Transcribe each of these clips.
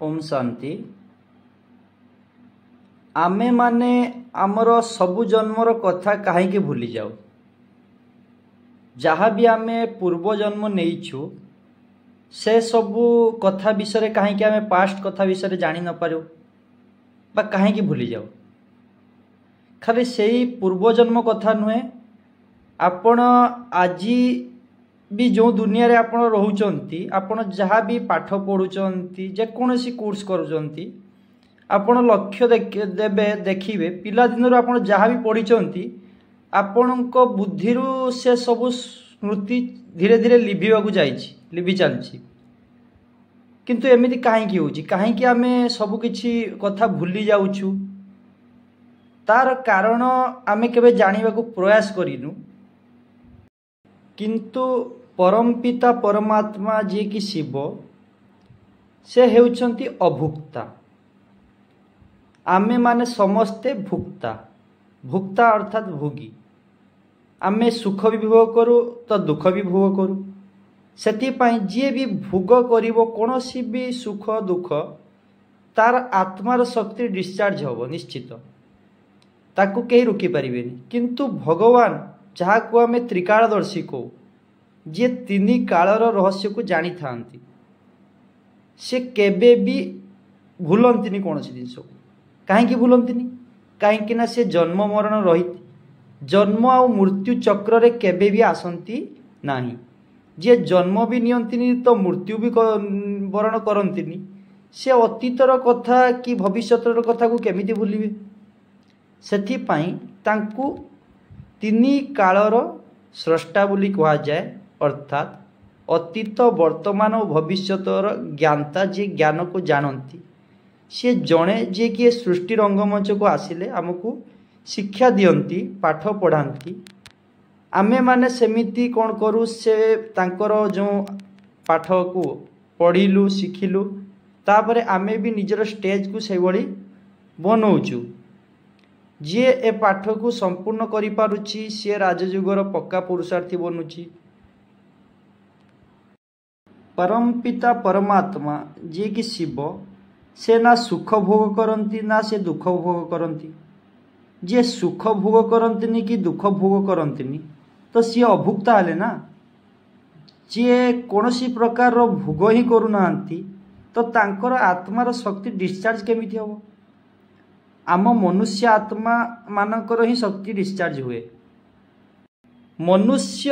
ओम शांति। आमे माने आमर सबु जन्मर कथा कहीं भूली जाऊ। जहाँ भी आमे पूर्व जन्म नहींछु से सबु कथा विषय कहीं आमे पास्ट कथा विषय जानी न पारू बा कहीं भूली जाऊ। खाली से पूर्व जन्म कथा नुहे, आपण आज भी जो दुनिया रे आपण रोचंती, आपण जहाँ भी पाठ पढ़ुचंती, जेकोसी कोर्स करुचंती, आपण लक्ष्य देबे देखिबे पिला दिन आपण जहाँ भी पढ़ी आपणक बुद्धि से सब स्मृति धीरे धीरे लिभि चलछि। किंतु एमिति काहेकि होछि, काहेकि आमे सब किछि कथा भूली जाउछु? तार कारण आमे केबे जानिबा को प्रयास करिनु। किंतु परम पिता परमात्मा जे कि शिव से हेउछंती अभुक्ता। आमे माने समस्ते भुक्ता। भुक्ता अर्थात भोगी। आमे सुख भी भोग करू तो दुख भी भोग करू। सेतिपाई जे भी भोग करिवो कोनोसी भी सुख दुख तार आत्मार शक्ति डिस्चार्ज होबो निश्चित, ताकू कहीं रोकी पारिबेनी। किंतु भगवान जहाँ को आमे त्रिकालदर्शी को, जे तीन कालर रहस्य को जानी थांती, से केबे भी भूलंतिनी कोनोसी जिंस को। कहीं भूलंतिनी? कहीं ना से जन्म मरण रहित, जन्म आ मृत्यु चक्र रे केबे भी आसंती नाही। जे जन्म भी नियंतिनी तो मृत्यु भी वरण करंतिनी, से अतीतर कथा कि भविष्यतर कथा को केमिति भूलिबे? सेथिपाई तांकु तीन कालर स्रष्टा बोली कहा जाए, अर्थात अतीत वर्तमान और भविष्यतर ज्ञानता जे ज्ञान को जानती, सी जड़े जे कि सृष्टि रंगमंच को आसिले आमको शिक्षा दियंती, पाठ पढ़ाती। आमे माने सेमिति कौन करू, से तांकर जो पाठ को पढ़िलु शिखिलु, तापरे आमे भी निजर स्टेज को से भली बनौचु। जे ए पाठ को संपूर्ण करि पारुछि से राजयुगर पक्का पुरुषार्थी बनुछि। परम पिता परमात्मा जे कि शिव से ना सुख भोग करंती ना से दुख भोग करंती। जे सुख भोग करंतिनी कि दुख भोग करंतिनी तो सी अभुक्ता हेले ना। जे कोनोसी प्रकार रो भोग ही करू नांती तो तांकर आत्मार शक्ति डिस्चार्ज केमिति हो? आम मनुष्य आत्मा मानकर ही शक्ति डिस्चार्ज हुए। मनुष्य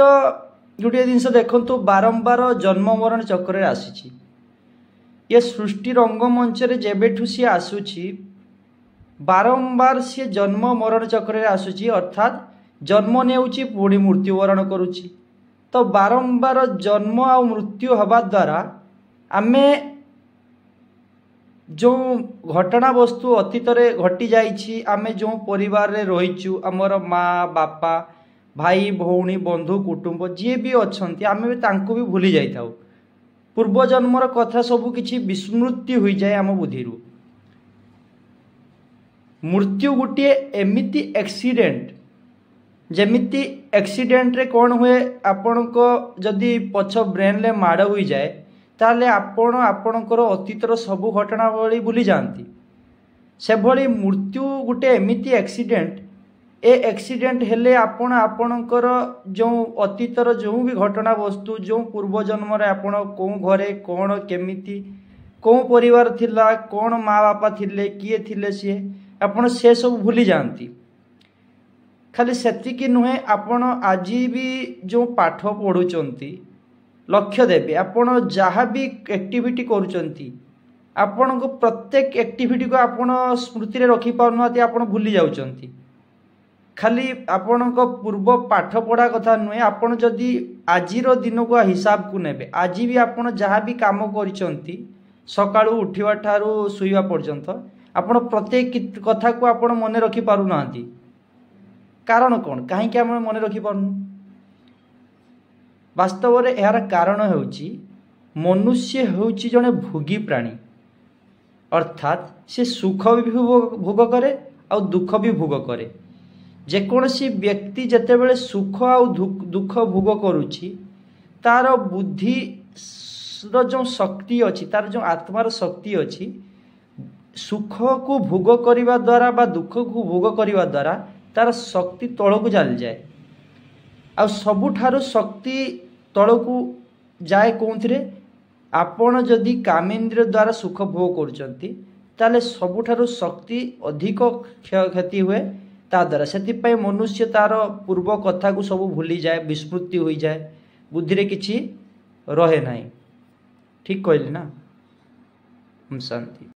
गोटे जिनस देखंतु बारंबार जन्म मरण चक्र रे आसीछि। ये सृष्टि रंगमंच रे जेबेठु सी आसुछि, बारंबार सी जन्म मरण चक्र रे आसुछि, अर्थात जन्म नेउछि पुणी मृत्युवरण करुछि। तो बारंबार जन्म आ मृत्यु हवा द्वारा आमे जो घटना वस्तु अतीत रे घटी जाइछि, आमे जो परिवार रे रहिछु, हमर माँ बापा भाई भौणी बंधु कुटुंब जे भी अछंती, आमे तांको भी भूली जाइथाउ। पूर्व जन्मर कथा सबु किछि विस्मृति हुई जाए आम बुद्धिरु। मृत्यु गोटे एमिति एक्सीडेंट, जेमिति एक्सीडेंट रे कौन हुए, आपण को जदि पछ ब्रेन ले माड़ हुई जाए ताले आपण आपणकर अतीतर सबु घटना भली भूली जाती। से भली मृत्यु गोटे एमिति एक्सीडेंट, ए एक्सीडेंट हेले आपण आपणकर जो अतीतर जो भी घटना वस्तु, जो पूर्व जन्म रे आपण को घरे कौन केमिति को परिवार थिला, कौन माँ बापा थिले, किए थिले, सी आपण से सब भूली जाती। खाली सेतिकी नुहे, आपण आज भी जो पाठ पढ़ुचंती लक्ष्य देवे, आपण जहाँ भी एक्टिविटी करुचंती, आपण को प्रत्येक एक्टिविटी को आपण स्मृति रे रखी पारुनाती, आपण भूली जाउचंती। खाली आपण को पूर्व पाठ पढ़ा कथा नुहे, आपण जदि आजिर दिन को हिसाब को नेबे, आज भी आपण जहाँ भी काम करिचंती सकाळु उठिवा ठारू सुइवा पर्यंत आपण प्रत्येक कथा को आपण मने रखी पारुनाती। कारण कौन? कहीं के आपण मने रखी पारुनु? वास्तव में यार कारण होउची, मनुष्य होउची जने भोगी प्राणी, अर्थात से सुख भी भोग करे और दुख भी भोग करे। जेकोसी व्यक्ति जेतेबेले सुख आ दुख भोग करुची, तार बुद्धि जो शक्ति अच्छी तार जो आत्मार शक्ति अच्छी सुख को भोग करने द्वारा बा दुख को भोग करने द्वारा तार शक्ति तल को चली जाए आ सबुठारु शक्ति तल को जाए कौन आपण जदि कामेन्द्रिय द्वारा सुख भोग कर सबुठारु शक्ति अधिक क्षति हुए ता द्वारा से मनुष्य तार पूर्व कथा को सब भूली जाए विस्मृति हो जाए बुद्धि रे किछि रहे नहीं ठीक कहली ना। हम शांति।